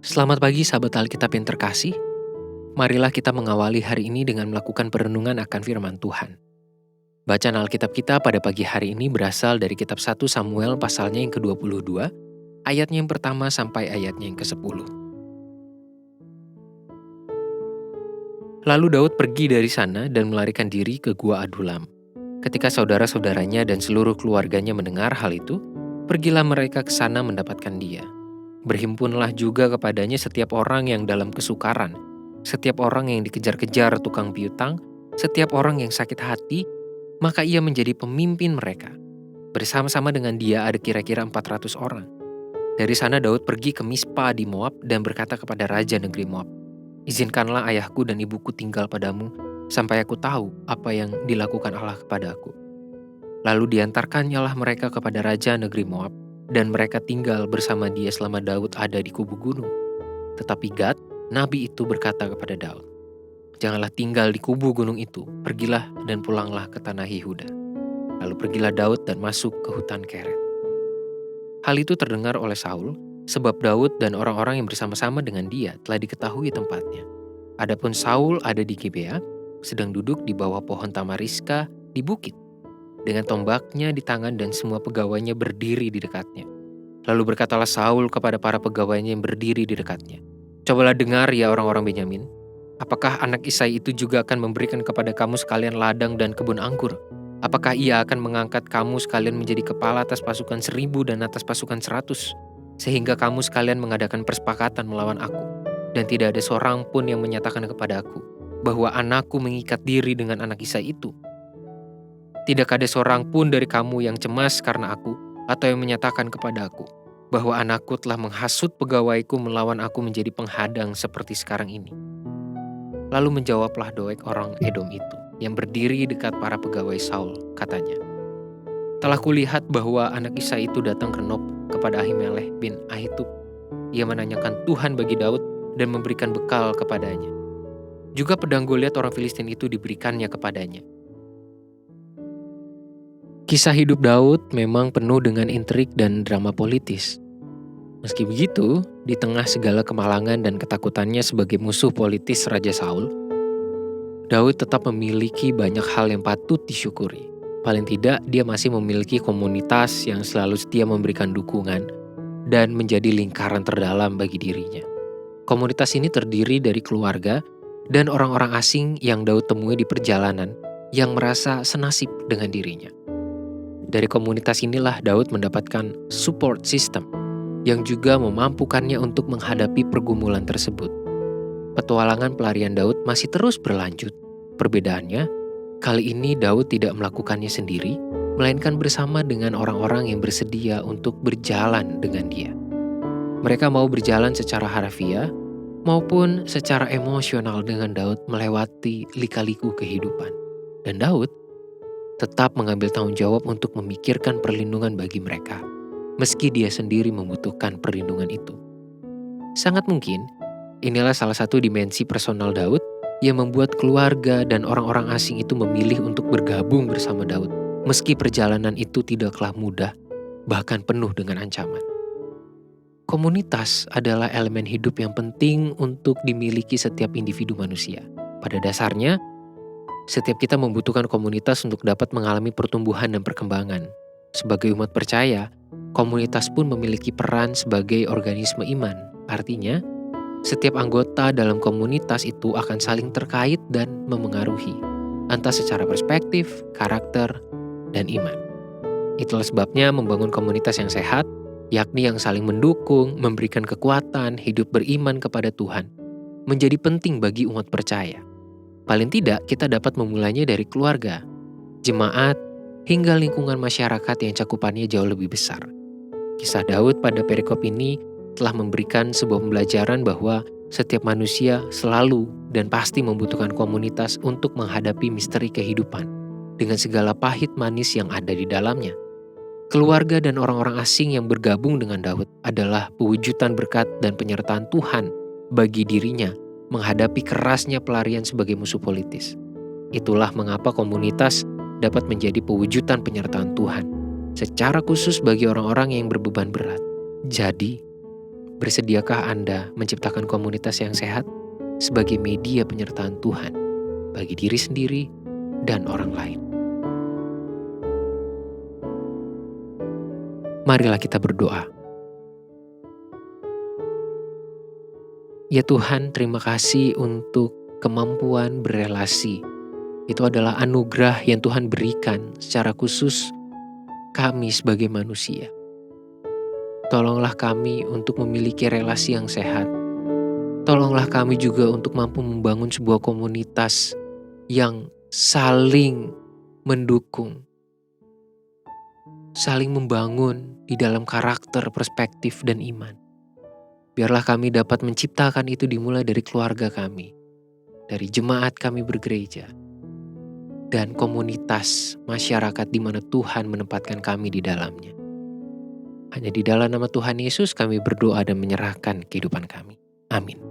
Selamat pagi sahabat Alkitab yang terkasih. Marilah kita mengawali hari ini dengan melakukan perenungan akan firman Tuhan. Bacaan Alkitab kita pada pagi hari ini berasal dari kitab 1 Samuel pasalnya yang ke-22, ayatnya yang pertama sampai ayatnya yang ke-10. Lalu Daud pergi dari sana dan melarikan diri ke Gua Adulam. Ketika saudara-saudaranya dan seluruh keluarganya mendengar hal itu, pergilah mereka ke sana mendapatkan dia. Berhimpunlah juga kepadanya setiap orang yang dalam kesukaran, setiap orang yang dikejar-kejar tukang piutang, setiap orang yang sakit hati, maka ia menjadi pemimpin mereka. Bersama-sama dengan dia ada kira-kira 400 orang. Dari sana Daud pergi ke Mispa di Moab dan berkata kepada raja negeri Moab, "Izinkanlah ayahku dan ibuku tinggal padamu, sampai aku tahu apa yang dilakukan Allah kepada aku." Lalu diantarkannyalah mereka kepada raja negeri Moab, dan mereka tinggal bersama dia selama Daud ada di kubu gunung. Tetapi Gad, nabi itu berkata kepada Daud, "Janganlah tinggal di kubu gunung itu, pergilah dan pulanglah ke tanah Yehuda." Lalu pergilah Daud dan masuk ke hutan Keret. Hal itu terdengar oleh Saul, sebab Daud dan orang-orang yang bersama-sama dengan dia telah diketahui tempatnya. Adapun Saul ada di Gibea, sedang duduk di bawah pohon tamariska di bukit, dengan tombaknya di tangan dan semua pegawainya berdiri di dekatnya. Lalu berkatalah Saul kepada para pegawainya yang berdiri di dekatnya, "Cobalah dengar ya orang-orang Benyamin, apakah anak Isai itu juga akan memberikan kepada kamu sekalian ladang dan kebun anggur? Apakah ia akan mengangkat kamu sekalian menjadi kepala atas pasukan 1.000 dan atas pasukan 100, sehingga kamu sekalian mengadakan persepakatan melawan aku, dan tidak ada seorang pun yang menyatakan kepada aku bahwa anakku mengikat diri dengan anak Isai itu? Tidak ada seorang pun dari kamu yang cemas karena aku, atau yang menyatakan kepada aku bahwa anakku telah menghasut pegawaiku melawan aku menjadi penghadang seperti sekarang ini." Lalu menjawablah Doeg orang Edom itu, yang berdiri dekat para pegawai Saul, katanya, "Telah kulihat bahwa anak Isai itu datang ke Nob kepada Ahimelech bin Ahitub. Ia menanyakan Tuhan bagi Daud dan memberikan bekal kepadanya. Juga pedang Goliat orang Filistin itu diberikannya kepadanya." Kisah hidup Daud memang penuh dengan intrik dan drama politis. Meski begitu, di tengah segala kemalangan dan ketakutannya sebagai musuh politis Raja Saul, Daud tetap memiliki banyak hal yang patut disyukuri. Paling tidak, dia masih memiliki komunitas yang selalu setia memberikan dukungan dan menjadi lingkaran terdalam bagi dirinya. Komunitas ini terdiri dari keluarga dan orang-orang asing yang Daud temui di perjalanan yang merasa senasib dengan dirinya. Dari komunitas inilah Daud mendapatkan support system yang juga memampukannya untuk menghadapi pergumulan tersebut. Petualangan pelarian Daud masih terus berlanjut. Perbedaannya, kali ini Daud tidak melakukannya sendiri, melainkan bersama dengan orang-orang yang bersedia untuk berjalan dengan dia. Mereka mau berjalan secara harfiah maupun secara emosional dengan Daud melewati lika-liku kehidupan. Dan Daud tetap mengambil tanggung jawab untuk memikirkan perlindungan bagi mereka, meski dia sendiri membutuhkan perlindungan itu. Sangat mungkin, inilah salah satu dimensi personal Daud yang membuat keluarga dan orang-orang asing itu memilih untuk bergabung bersama Daud, meski perjalanan itu tidaklah mudah, bahkan penuh dengan ancaman. Komunitas adalah elemen hidup yang penting untuk dimiliki setiap individu manusia. Pada dasarnya, setiap kita membutuhkan komunitas untuk dapat mengalami pertumbuhan dan perkembangan. Sebagai umat percaya, komunitas pun memiliki peran sebagai organisme iman. Artinya, setiap anggota dalam komunitas itu akan saling terkait dan memengaruhi, entah secara perspektif, karakter, dan iman. Itulah sebabnya membangun komunitas yang sehat, yakni yang saling mendukung, memberikan kekuatan, hidup beriman kepada Tuhan, menjadi penting bagi umat percaya. Paling tidak, kita dapat memulainya dari keluarga, jemaat, hingga lingkungan masyarakat yang cakupannya jauh lebih besar. Kisah Daud pada perikop ini telah memberikan sebuah pembelajaran bahwa setiap manusia selalu dan pasti membutuhkan komunitas untuk menghadapi misteri kehidupan dengan segala pahit manis yang ada di dalamnya. Keluarga dan orang-orang asing yang bergabung dengan Daud adalah pewujudan berkat dan penyertaan Tuhan bagi dirinya menghadapi kerasnya pelarian sebagai musuh politis. Itulah mengapa komunitas dapat menjadi pewujudan penyertaan Tuhan, secara khusus bagi orang-orang yang berbeban berat. Jadi, Bersediakah Anda menciptakan komunitas yang sehat sebagai media penyertaan Tuhan bagi diri sendiri dan orang lain? Marilah kita berdoa. Ya Tuhan, terima kasih untuk kemampuan berelasi. Itu adalah anugerah yang Tuhan berikan secara khusus kami sebagai manusia. Tolonglah kami untuk memiliki relasi yang sehat. Tolonglah kami juga untuk mampu membangun sebuah komunitas yang saling mendukung, saling membangun di dalam karakter, perspektif, dan iman. Biarlah kami dapat menciptakan itu dimulai dari keluarga kami, dari jemaat kami bergereja, dan komunitas masyarakat di mana Tuhan menempatkan kami di dalamnya. Hanya di dalam nama Tuhan Yesus kami berdoa dan menyerahkan kehidupan kami. Amin.